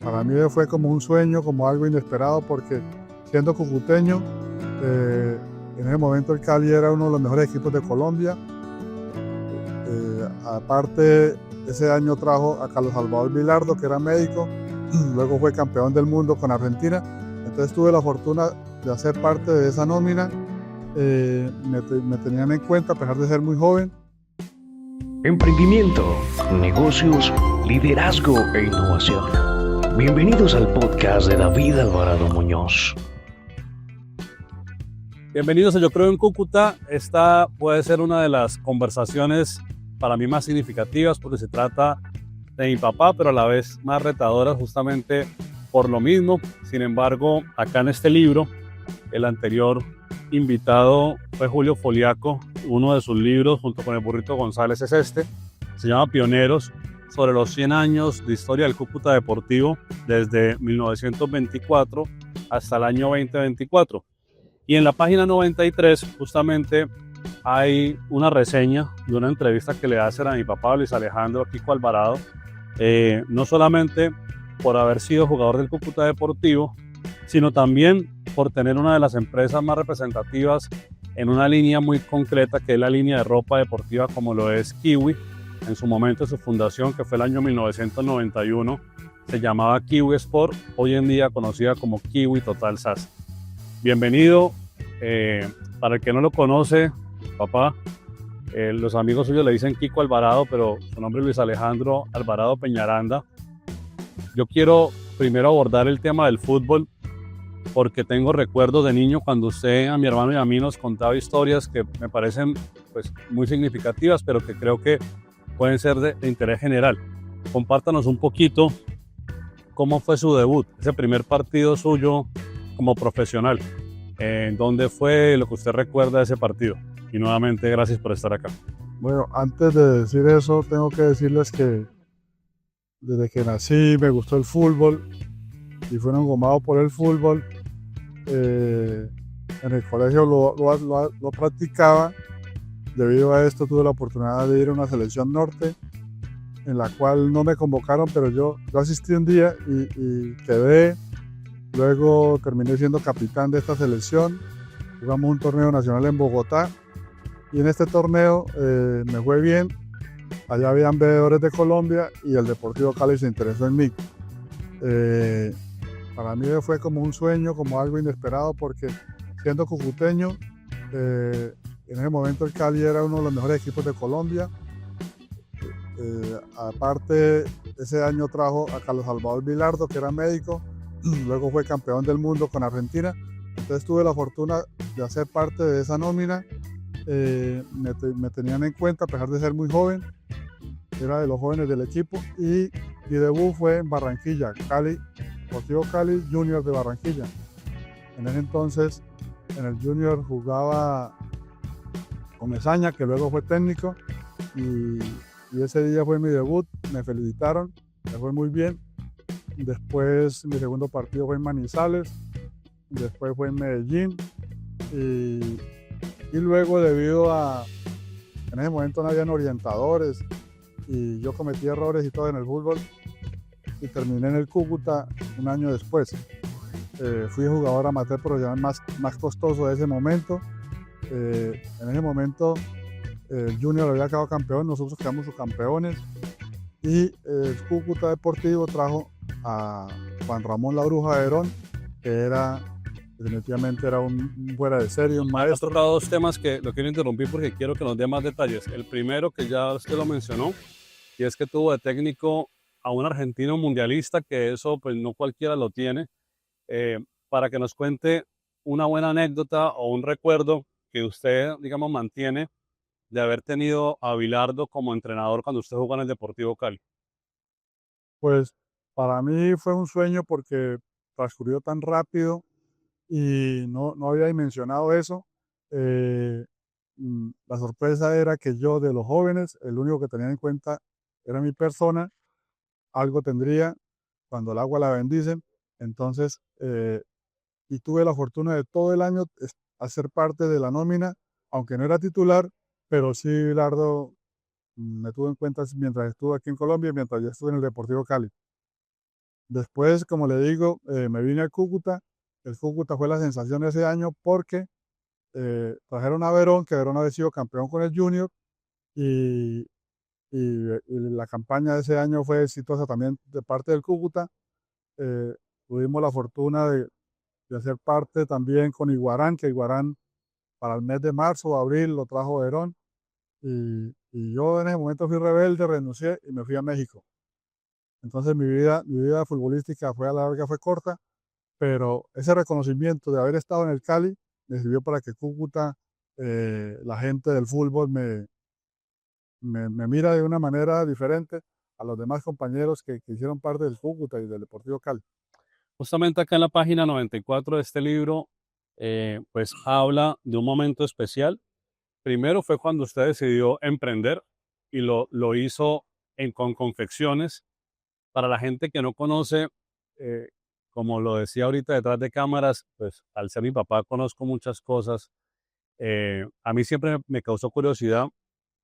Para mí fue como un sueño, como algo inesperado, porque siendo cucuteño, en ese momento el Cali era uno de los mejores equipos de Colombia. Aparte, ese año trajo a Carlos Salvador Vilardo, que era médico, luego fue campeón del mundo con Argentina. Entonces tuve la fortuna de hacer parte de esa nómina. Me tenían en cuenta a pesar de ser muy joven. Emprendimiento, negocios, liderazgo e innovación. Bienvenidos al podcast de David Alvarado Muñoz. Bienvenidos a Yo Creo en Cúcuta. Esta puede ser una de las conversaciones para mí más significativas porque se trata de mi papá, pero a la vez más retadoras justamente por lo mismo. Sin embargo, acá en este libro, el anterior invitado fue Julio Foliaco. Uno de sus libros, junto con el Burrito González, es este. Se llama Pioneros, sobre los 100 años de historia del Cúcuta Deportivo desde 1924 hasta el año 2024. Y en la página 93 justamente hay una reseña de una entrevista que le hacen a mi papá Luis Alejandro Kiko Alvarado, no solamente por haber sido jugador del Cúcuta Deportivo, sino también por tener una de las empresas más representativas en una línea muy concreta, que es la línea de ropa deportiva como lo es Kiwi. En su momento de su fundación, que fue el año 1991, se llamaba Kiwi Sport, hoy en día conocida como Kiwi Total SAS. Bienvenido. Para el que no lo conoce, papá, los amigos suyos le dicen Kiko Alvarado, pero su nombre es Luis Alejandro Alvarado Peñaranda. Yo quiero primero abordar el tema del fútbol, porque tengo recuerdos de niño cuando usted a mi hermano y a mí nos contaba historias que me parecen pues, muy significativas, pero que creo que pueden ser de interés general. Compártanos un poquito cómo fue su debut, ese primer partido suyo como profesional. ¿Dónde fue lo que usted recuerda de ese partido? Y nuevamente, gracias por estar acá. Bueno, antes de decir eso, tengo que decirles que desde que nací me gustó el fútbol y fui engomado por el fútbol. En el colegio lo practicaba. Debido a esto tuve la oportunidad de ir a una selección norte, en la cual no me convocaron, pero yo asistí un día y quedé. Luego terminé siendo capitán de esta selección. Jugamos un torneo nacional en Bogotá y en este torneo me fue bien. Allá habían veedores de Colombia y el Deportivo Cali se interesó en mí. Para mí fue como un sueño, como algo inesperado, porque siendo cucuteño, en ese momento el Cali era uno de los mejores equipos de Colombia. Aparte, ese año trajo a Carlos Salvador Vilardo, que era médico, luego fue campeón del mundo con Argentina. Entonces tuve la fortuna de hacer parte de esa nómina. Me tenían en cuenta a pesar de ser muy joven. Era de los jóvenes del equipo y mi debut fue en Barranquilla, Cali, Deportivo Cali Junior de Barranquilla. En ese entonces en el Junior jugaba Comesaña, que luego fue técnico, y ese día fue mi debut. Me felicitaron, me fue muy bien. Después mi segundo partido fue en Manizales, después fue en Medellín y luego en ese momento no habían orientadores y yo cometí errores y todo en el fútbol y terminé en el Cúcuta un año después. Fui jugador amateur, pero ya más costoso de ese momento. En ese momento el Junior había quedado campeón, nosotros quedamos subcampeones y el Cúcuta Deportivo trajo a Juan Ramón La Bruja de Herón, que definitivamente era un fuera de serie, un Ha maestro. tocado dos temas que lo quiero interrumpir porque quiero que nos dé más detalles. El primero, que ya usted lo mencionó, y es que tuvo de técnico a un argentino mundialista, que eso pues no cualquiera lo tiene. Para que nos cuente una buena anécdota o un recuerdo que usted, digamos, mantiene de haber tenido a Bilardo como entrenador cuando usted jugó en el Deportivo Cali. Pues para mí fue un sueño porque transcurrió tan rápido y no había dimensionado eso. Eh, la sorpresa era que yo, de los jóvenes, el único que tenía en cuenta era mi persona. Algo tendría cuando el agua la bendicen. Entonces, y tuve la fortuna de todo el año hacer parte de la nómina, aunque no era titular, pero sí Bilardo me tuvo en cuenta mientras estuve aquí en Colombia y mientras yo estuve en el Deportivo Cali. Después, como le digo, me vine al Cúcuta. El Cúcuta fue la sensación ese año porque trajeron a Verón, que Verón había sido campeón con el Junior, y, y la campaña de ese año fue exitosa también de parte del Cúcuta. Eh, Tuvimos la fortuna de hacer parte también con Iguarán, que Iguarán para el mes de marzo o abril lo trajo Verón. Y yo en ese momento fui rebelde, renuncié y me fui a México. Entonces mi vida futbolística fue a la larga, fue corta, pero ese reconocimiento de haber estado en el Cali me sirvió para que Cúcuta, la gente del fútbol me mira de una manera diferente a los demás compañeros que hicieron parte del Cúcuta y del Deportivo Cali. Justamente acá en la página 94 de este libro, pues habla de un momento especial. Primero fue cuando usted decidió emprender y lo hizo con confecciones. Para la gente que no conoce, eh, como lo decía ahorita detrás de cámaras, pues al ser mi papá conozco muchas cosas. A mí siempre me causó curiosidad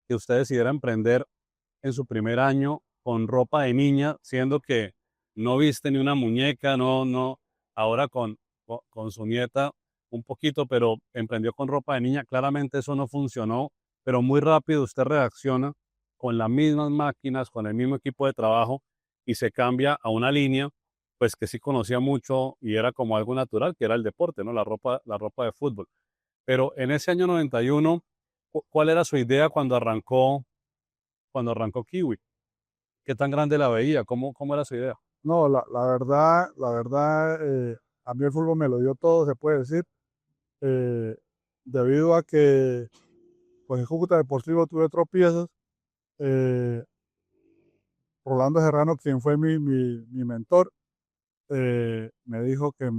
que usted decidiera emprender en su primer año con ropa de niña, siendo que no viste ni una muñeca, no, ahora con su nieta un poquito, pero emprendió con ropa de niña. Claramente eso no funcionó, pero muy rápido usted reacciona con las mismas máquinas, con el mismo equipo de trabajo y se cambia a una línea, pues que sí conocía mucho y era como algo natural, que era el deporte, ¿no? La ropa de fútbol. Pero en ese año 91, ¿cuál era su idea cuando arrancó Kiwi? ¿Qué tan grande la veía? ¿Cómo era su idea? No, la verdad, a mí el fútbol me lo dio todo, se puede decir, eh, debido a que pues, en Cúcuta Deportivo tuve tropiezos. eh, Rolando Serrano, quien fue mi mentor, me dijo que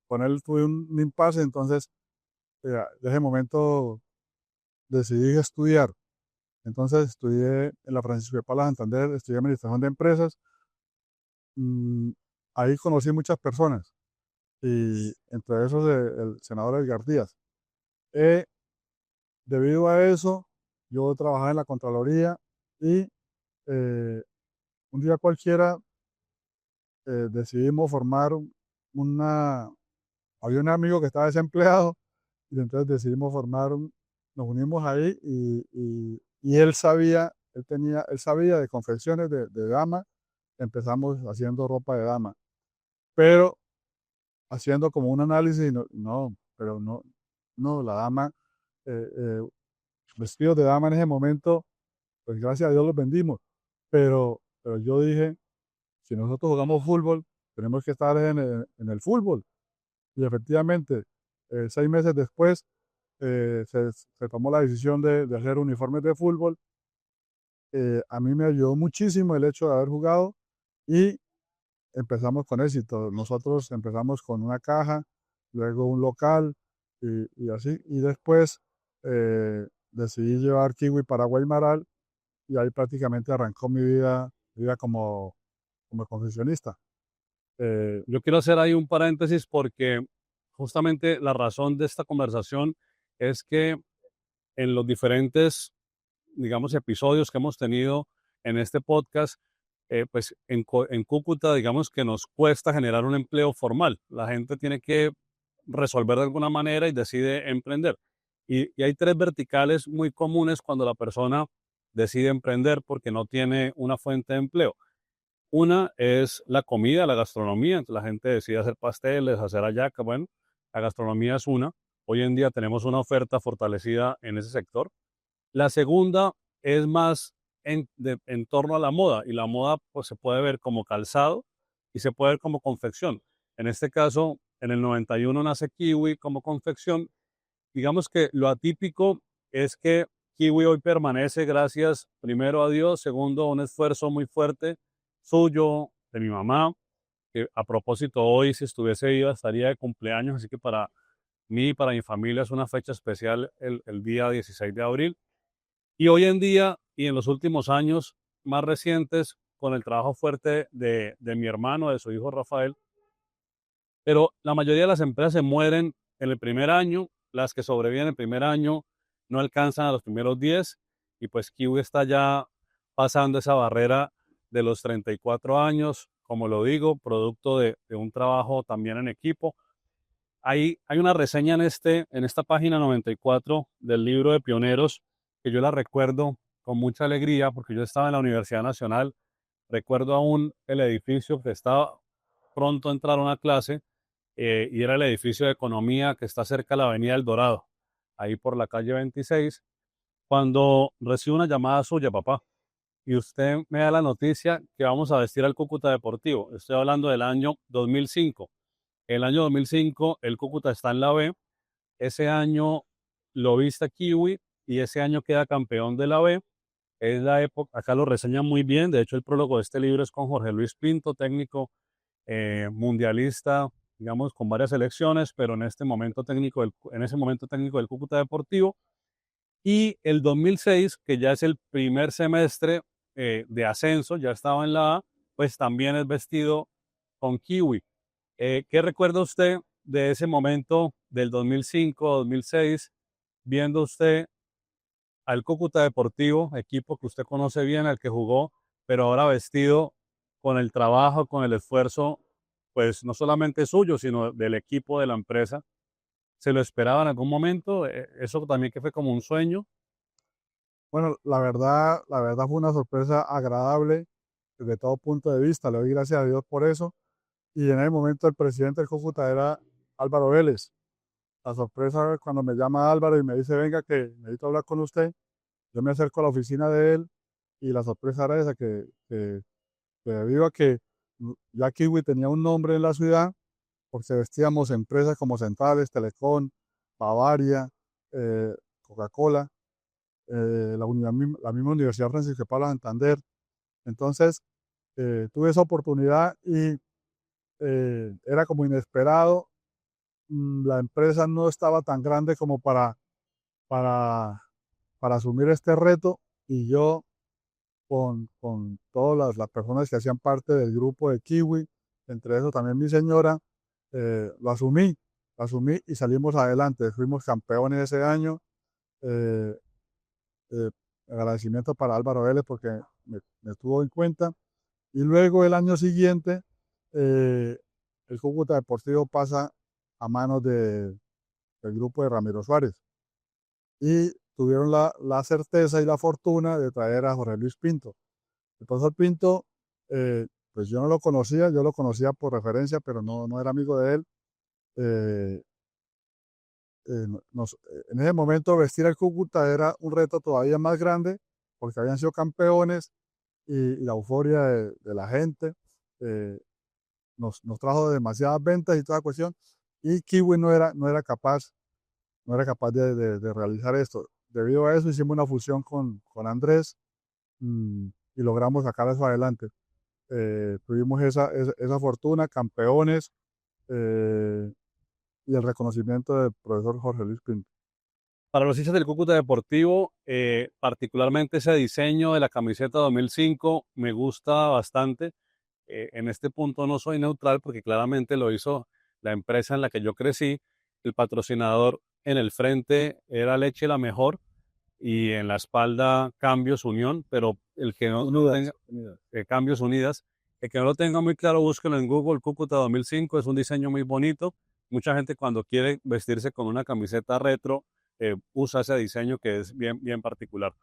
con él tuve un impasse, entonces de ese momento decidí estudiar. Entonces estudié en la Francisco de Paula Santander, estudié Administración de Empresas. Mm, Ahí conocí muchas personas y entre esos el senador Edgar Díaz. Eh, Debido a eso, yo trabajaba en la Contraloría y eh, un día cualquiera decidimos formar una... Había un amigo que estaba desempleado y entonces decidimos formar nos unimos ahí y él sabía de confecciones de dama. Empezamos haciendo ropa de dama, pero haciendo como un análisis, pero no, la dama, eh, eh, vestidos de dama en ese momento, pues gracias a Dios los vendimos, pero yo dije, si nosotros jugamos fútbol, tenemos que estar en el fútbol. Y efectivamente, 6 meses después, se tomó la decisión de hacer uniformes de fútbol. A mí me ayudó muchísimo el hecho de haber jugado y empezamos con éxito. Nosotros empezamos con una caja, luego un local y así. Y después decidí llevar Kiwi para Guaymaral y ahí prácticamente arrancó mi vida como confeccionista. Yo quiero hacer ahí un paréntesis porque justamente la razón de esta conversación es que en los diferentes, digamos, episodios que hemos tenido en este podcast, pues en Cúcuta, digamos que nos cuesta generar un empleo formal. La gente tiene que resolver de alguna manera y decide emprender. Y hay tres verticales muy comunes cuando la persona decide emprender porque no tiene una fuente de empleo. Una es la comida, la gastronomía. Entonces la gente decide hacer pasteles, hacer hallacas. Bueno, la gastronomía es una. Hoy en día tenemos una oferta fortalecida en ese sector. La segunda es más en torno a la moda, y la moda pues se puede ver como calzado y se puede ver como confección. En este caso, en el 91 nace Kiwi como confección. Digamos que lo atípico es que Kiwi hoy permanece gracias, primero a Dios, segundo a un esfuerzo muy fuerte suyo, de mi mamá, que a propósito hoy si estuviese viva estaría de cumpleaños, así que para mí y para mi familia es una fecha especial el día 16 de abril. Y hoy en día y en los últimos años más recientes, con el trabajo fuerte de mi hermano, de su hijo Rafael, pero la mayoría de las empresas se mueren en el primer año, las que sobreviven en el primer año no alcanzan a los primeros 10 y pues Kiwi está ya pasando esa barrera de los 34 años como lo digo, producto de un trabajo también en equipo. Hay una reseña en esta página 94 del libro de Pioneros que yo la recuerdo con mucha alegría porque yo estaba en la Universidad Nacional. Recuerdo aún el edificio que estaba pronto a entrar a una clase y era el edificio de economía que está cerca de la Avenida El Dorado, ahí por la calle 26, cuando recibo una llamada suya, papá, y usted me da la noticia que vamos a vestir al Cúcuta Deportivo. Estoy hablando del año 2005. El año 2005 el Cúcuta está en la B. Ese año lo viste Kiwi y ese año queda campeón de la B. Es la época, acá lo reseñan muy bien. De hecho, el prólogo de este libro es con Jorge Luis Pinto, técnico mundialista, digamos, con varias selecciones, pero en ese momento técnico del Cúcuta Deportivo. Y el 2006, que ya es el primer semestre de ascenso, ya estaba en la A, pues también es vestido con Kiwi. ¿Qué recuerda usted de ese momento del 2005, 2006, viendo usted al Cúcuta Deportivo, equipo que usted conoce bien, al que jugó, pero ahora vestido con el trabajo, con el esfuerzo, pues no solamente suyo, sino del equipo de la empresa? ¿Se lo esperaba en algún momento? Eso también que fue como un sueño. Bueno, la verdad fue una sorpresa agradable desde todo punto de vista. Le doy gracias a Dios por eso. Y en el momento el presidente del Cúcuta era Álvaro Vélez. La sorpresa cuando me llama Álvaro y me dice, venga, que necesito hablar con usted. Yo me acerco a la oficina de él y la sorpresa era esa, que debido a que ya Kiwi tenía un nombre en la ciudad, porque vestíamos empresas como Centrales, Telecom, Bavaria, Coca-Cola, la misma Universidad Francisco de Paula Santander. Entonces, tuve esa oportunidad y era como inesperado. La empresa no estaba tan grande como para, para asumir este reto y yo con todas las personas que hacían parte del grupo de Kiwi, entre eso también mi señora, lo asumí y salimos adelante. Fuimos campeones ese año. eh, eh, Agradecimiento para Álvaro Vélez porque me tuvo en cuenta. Y luego el año siguiente, eh, el Cúcuta Deportivo pasa a manos del grupo de Ramiro Suárez y tuvieron la certeza y la fortuna de traer a Jorge Luis Pinto. El profesor Pinto, pues yo no lo conocía, yo lo conocía por referencia, pero no era amigo de él. Eh, en ese momento vestir al Cúcuta era un reto todavía más grande porque habían sido campeones y la euforia de la gente eh, nos trajo demasiadas ventas y toda cuestión. Y Kiwi no era capaz de realizar esto. Debido a eso hicimos una fusión con Andrés y logramos sacar eso adelante. Tuvimos esa fortuna, campeones eh, y el reconocimiento del profesor Jorge Luis Pinto. Para los hinchas del Cúcuta Deportivo, particularmente ese diseño de la camiseta 2005 me gusta bastante. En este punto no soy neutral porque claramente lo hizo la empresa en la que yo crecí. El patrocinador en el frente era Leche La Mejor y en la espalda Cambios Unión, pero el que no tenga Cambios Unidas, el que no lo tenga muy claro, búsquelo en Google. Cúcuta 2005 es un diseño muy bonito. Mucha gente cuando quiere vestirse con una camiseta retro usa ese diseño que es bien, bien particular.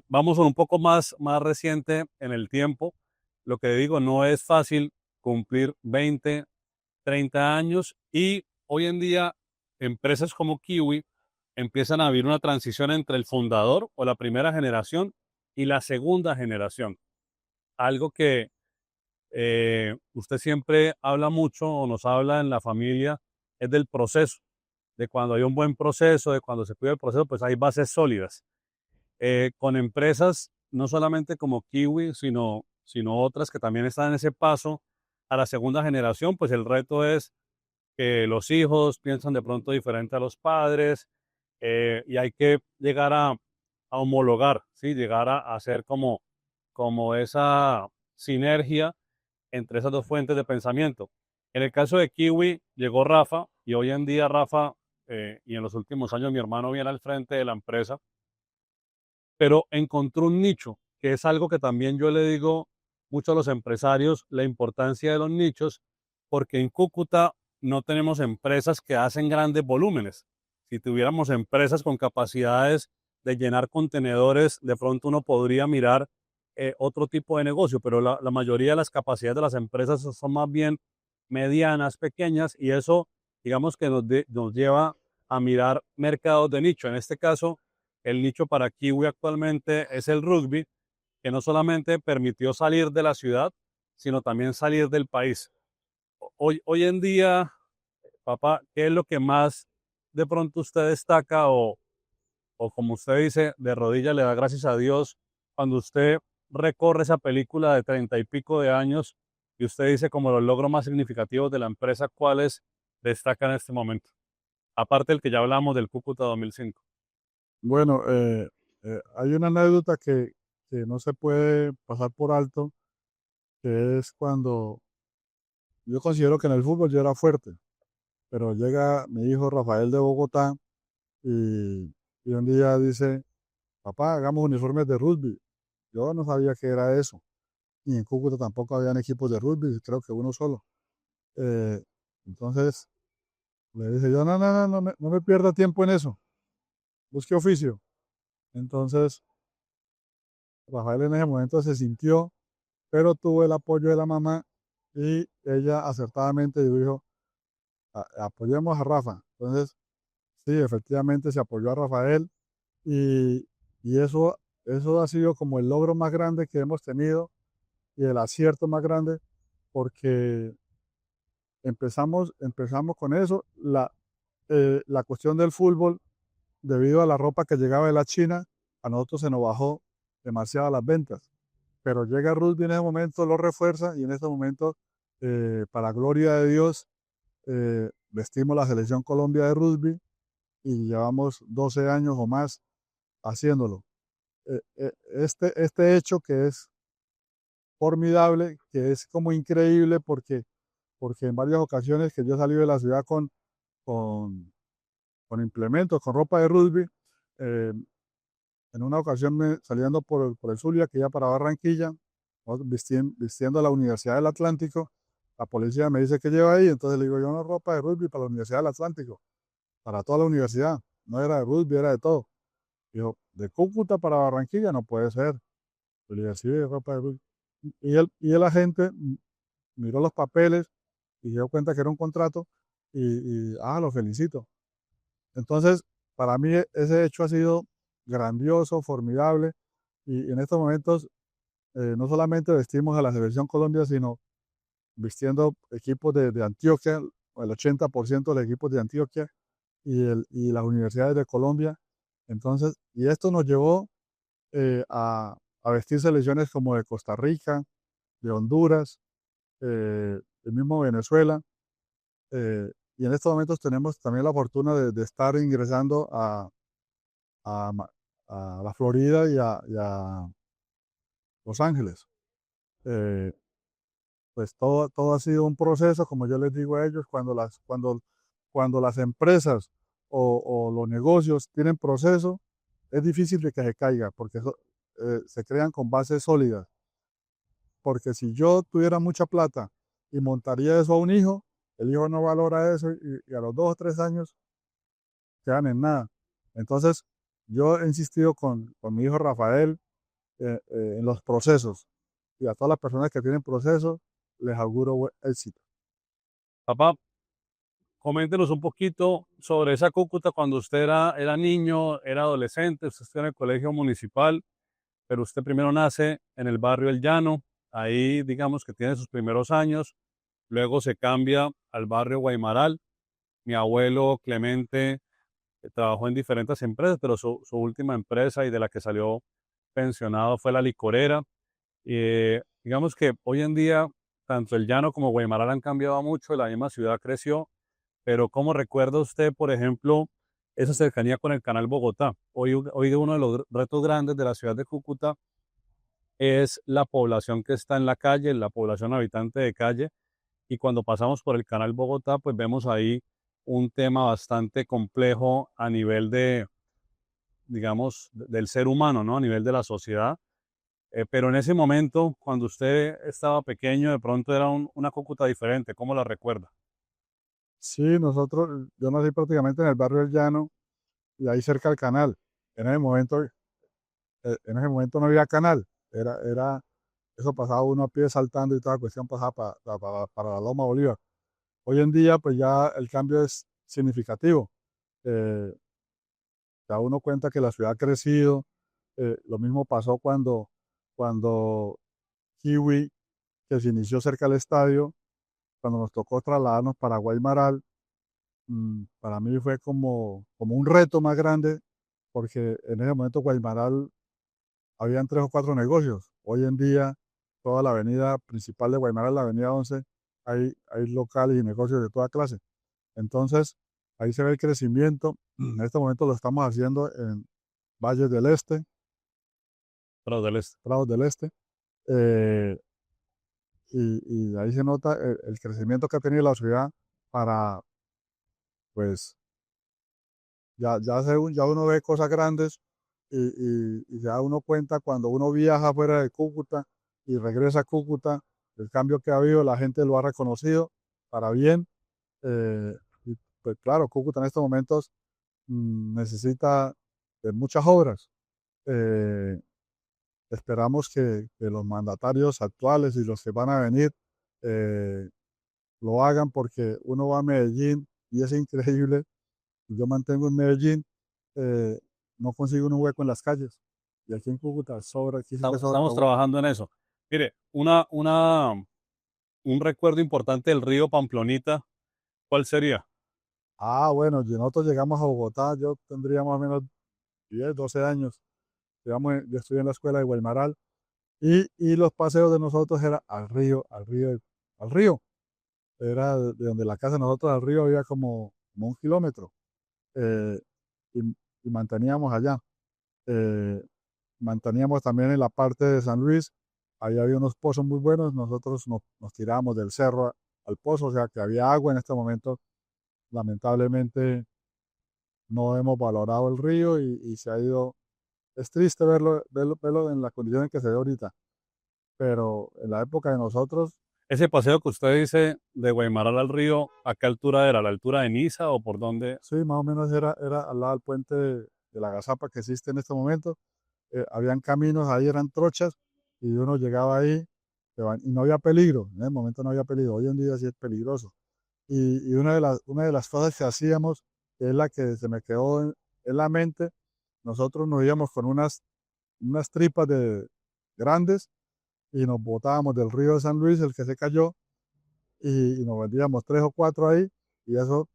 Vamos un poco más reciente en el tiempo. Lo que digo, no es fácil cumplir 20, 30 años y hoy en día empresas como Kiwi empiezan a vivir una transición entre el fundador o la primera generación y la segunda generación. Algo que usted siempre habla mucho o nos habla en la familia es del proceso, de cuando hay un buen proceso, de cuando se cuida el proceso, pues hay bases sólidas. Con empresas no solamente como Kiwi, sino otras que también están en ese paso a la segunda generación, pues el reto es que los hijos piensan de pronto diferente a los padres y hay que llegar a homologar, ¿sí? Llegar a hacer como esa sinergia entre esas dos fuentes de pensamiento. En el caso de Kiwi llegó Rafa y hoy en día Rafa y en los últimos años mi hermano viene al frente de la empresa, pero encontró un nicho, que es algo que también yo le digo mucho a los empresarios la importancia de los nichos, porque en Cúcuta no tenemos empresas que hacen grandes volúmenes. Si tuviéramos empresas con capacidades de llenar contenedores, de pronto uno podría mirar otro tipo de negocio, pero la mayoría de las capacidades de las empresas son más bien medianas, pequeñas, y eso, digamos que nos lleva a mirar mercados de nicho. En este caso, el nicho para Kiwi actualmente es el rugby, que no solamente permitió salir de la ciudad, sino también salir del país. Hoy en día, papá, ¿qué es lo que más de pronto usted destaca o como usted dice, de rodillas le da gracias a Dios cuando usted recorre esa película de 30 y pico de años y usted dice como los logros más significativos de la empresa, cuáles destacan en este momento? Aparte del que ya hablamos del Cúcuta 2005. Bueno, hay una anécdota que no se puede pasar por alto, que es cuando yo considero que en el fútbol yo era fuerte, pero llega mi hijo Rafael de Bogotá y un día dice, papá, hagamos uniformes de rugby. Yo no sabía qué era eso. Y en Cúcuta tampoco habían equipos de rugby, creo que uno solo. Eh, entonces le dije yo, no, no, no, no me pierda tiempo en eso, busque oficio. Entonces Rafael en ese momento se sintió, pero tuvo el apoyo de la mamá y ella acertadamente dijo, apoyemos a Rafa. Entonces, sí, efectivamente se apoyó a Rafael y, y eso ha sido como el logro más grande que hemos tenido y el acierto más grande porque empezamos con eso. La cuestión del fútbol, debido a la ropa que llegaba de la China, a nosotros se nos bajó demasiado las ventas. Pero llega rugby en ese momento, lo refuerza y en ese momento, para gloria de Dios, vestimos la selección Colombia de rugby y llevamos 12 años o más haciéndolo. Este hecho que es formidable, que es como increíble porque en varias ocasiones que yo he salido de la ciudad con, con implementos, con ropa de rugby, eh, en una ocasión saliendo por el Zulia, que iba para Barranquilla, vistiendo la Universidad del Atlántico, la policía me dice que lleva ahí, entonces le digo yo, no, ropa de rugby para la Universidad del Atlántico, para toda la universidad, no era de rugby, era de todo. Dijo, de Cúcuta para Barranquilla no puede ser. Yo le dije, sí, de ropa de rugby. Y el agente miró los papeles y se dio cuenta que era un contrato lo felicito. Entonces, para mí ese hecho ha sido grandioso, formidable y en estos momentos no solamente vestimos a la Selección Colombia, sino vistiendo equipos de Antioquia, el 80% de los equipos de Antioquia y las universidades de Colombia. Entonces, y esto nos llevó a vestir selecciones como de Costa Rica, de Honduras, el mismo Venezuela. Y en estos momentos tenemos también la fortuna de estar ingresando a, a la Florida y a Los Ángeles. Eh, pues todo ha sido un proceso, como yo les digo a ellos, cuando las empresas o los negocios tienen proceso, es difícil de que se caiga, porque se crean con bases sólidas. Porque si yo tuviera mucha plata y montaría eso a un hijo, el hijo no valora eso y a los 2 o 3 años quedan en nada. Entonces, yo he insistido con mi hijo Rafael en los procesos y a todas las personas que tienen procesos les auguro éxito. Papá, coméntenos un poquito sobre esa Cúcuta cuando usted era niño, era adolescente, usted estuvo en el colegio municipal, pero usted primero nace en el barrio El Llano, ahí digamos que tiene sus primeros años, luego se cambia al barrio Guaymaral. Mi abuelo Clemente trabajó en diferentes empresas, pero su última empresa y de la que salió pensionado fue la licorera. Digamos que hoy en día tanto El Llano como Guaymaral han cambiado mucho, la misma ciudad creció, pero ¿cómo recuerda usted, por ejemplo, esa cercanía con el Canal Bogotá? Hoy uno de los retos grandes de la ciudad de Cúcuta es la población que está en la calle, la población habitante de calle, y cuando pasamos por el Canal Bogotá, pues vemos ahí un tema bastante complejo a nivel de, digamos, del ser humano, ¿no? A nivel de la sociedad. Pero en ese momento, cuando usted estaba pequeño, de pronto era una Cúcuta diferente. ¿Cómo la recuerda? Sí, yo nací prácticamente en el barrio del Llano y ahí cerca del canal. En ese momento, en ese momento no había canal, eso pasaba uno a pie saltando y toda la cuestión pasaba para la Loma Bolívar. Hoy en día, pues ya el cambio es significativo. Eh, Ya uno cuenta que la ciudad ha crecido. Lo mismo pasó cuando Kiwi, que se inició cerca del estadio, cuando nos tocó trasladarnos para Guaymaral, para mí fue como un reto más grande, porque en ese momento Guaymaral habían 3 o 4 negocios. Hoy en día, toda la avenida principal de Guaymaral, la avenida 11, hay locales y negocios de toda clase. Entonces, ahí se ve el crecimiento. En este momento lo estamos haciendo en Valles del Este, Pero del este. Prados del Este, eh, y ahí se nota el crecimiento que ha tenido la ciudad para, pues, ya uno ve cosas grandes y se da uno cuenta cuando uno viaja fuera de Cúcuta y regresa a Cúcuta, el cambio que ha habido, la gente lo ha reconocido para bien. eh, y pues claro, Cúcuta en estos momentos necesita de muchas obras. Eh, Esperamos que los mandatarios actuales y los que van a venir eh, lo hagan porque uno va a Medellín y es increíble. Yo mantengo en Medellín, eh, no consigo un hueco en las calles. Y aquí en Cúcuta sobra, aquí sí que sobra. Estamos trabajando en eso. Mire, un recuerdo importante del río Pamplonita, ¿cuál sería? Bueno, y nosotros llegamos a Bogotá, yo tendría más o menos 10, 12 años. Yo estudié en la escuela de Guaymaral y los paseos de nosotros era al río. Era de donde la casa de nosotros al río había como 1 kilómetro. eh, y, y manteníamos allá. Eh, Manteníamos también en la parte de San Luis, ahí había unos pozos muy buenos, nosotros nos tirábamos del cerro al pozo, o sea que había agua en este momento. Lamentablemente no hemos valorado el río y se ha ido, es triste verlo en la condición en que se ve ahorita, pero en la época de nosotros, Ese paseo que usted dice de Guaymaral al río, ¿a qué altura era? ¿A la altura de Niza o por dónde? sí, más o menos era al lado del puente de la Gazapa que existe en este momento. Habían caminos, ahí eran trochas y uno llegaba ahí y no había peligro, en el momento no había peligro, hoy en día sí es peligroso. Y una de las cosas que hacíamos, que es la que se me quedó en la mente, nosotros nos íbamos con unas tripas grandes y nos botábamos del río de San Luis, el que se cayó, y nos vendíamos 3 o 4 ahí, y eso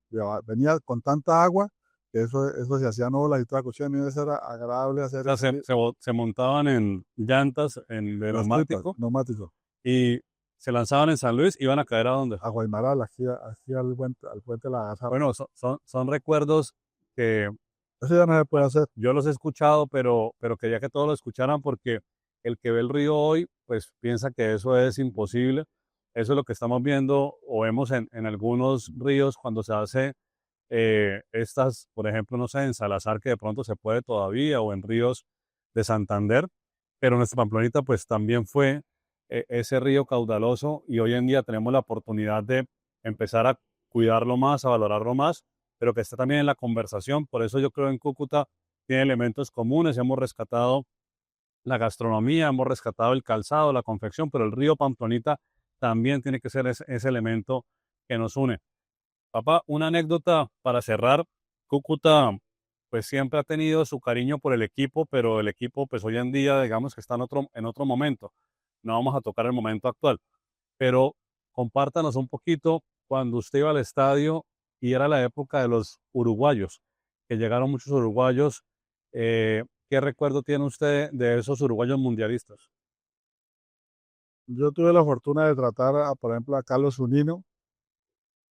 venía con tanta agua que eso se hacían olas y toda la cuestión, y eso era agradable O hacer sea, se montaban en llantas, de las tripas, neumático, neumáticos. y se lanzaban en San Luis, ¿iban a caer a dónde? A Guaymaral, aquí al puente de la Gazapa. Bueno, son recuerdos que Eso ya no se puede hacer. yo los he escuchado, pero quería que todos lo escucharan porque el que ve el río hoy, pues piensa que eso es imposible. Eso es lo que estamos viendo o vemos en algunos ríos cuando se hace estas, por ejemplo, no sé, en Salazar, que de pronto se puede todavía, o en ríos de Santander, pero nuestra Pamplonita pues también fue ese río caudaloso y hoy en día tenemos la oportunidad de empezar a cuidarlo más, a valorarlo más, pero que está también en la conversación. Por eso yo creo en Cúcuta tiene elementos comunes, hemos rescatado la gastronomía, hemos rescatado el calzado, la confección, pero el río Pamplonita también tiene que ser ese elemento que nos une. Papá, una anécdota para cerrar. Cúcuta, pues siempre ha tenido su cariño por el equipo, pero el equipo, pues hoy en día, digamos que está en otro momento. No vamos a tocar el momento actual, pero compártanos un poquito cuando usted iba al estadio y era la época de los uruguayos, que llegaron muchos uruguayos. ¿Qué recuerdo tiene usted de esos uruguayos mundialistas? Yo tuve la fortuna de tratar, por ejemplo, a Carlos Zunino,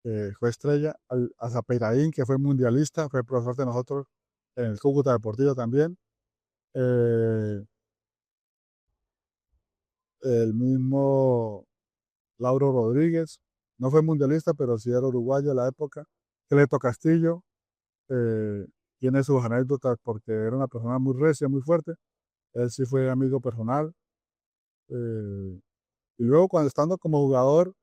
que fue estrella, a Zapiraín, que fue mundialista, fue profesor de nosotros en el Cúcuta Deportivo también. eh, el mismo Lauro Rodríguez, no fue mundialista, pero sí era uruguayo en la época. Cleto Castillo, eh, tiene sus anécdotas porque era una persona muy recia, muy fuerte. Él sí fue amigo personal. Eh, y luego cuando estando como jugador,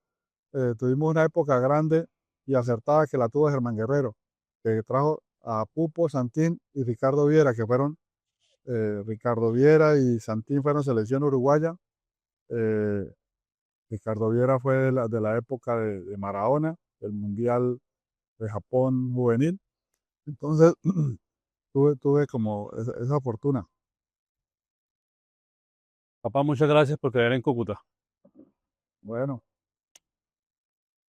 tuvimos una época grande y acertada que la tuvo Germán Guerrero, que trajo a Pupo, Santín y Ricardo Viera, que fueron, Ricardo Viera y Santín fueron selección uruguaya. eh, Ricardo Viera fue de la época de Maradona, el Mundial de Japón juvenil. Entonces, tuve como esa fortuna. Papá, muchas gracias por creer en Cúcuta. Bueno.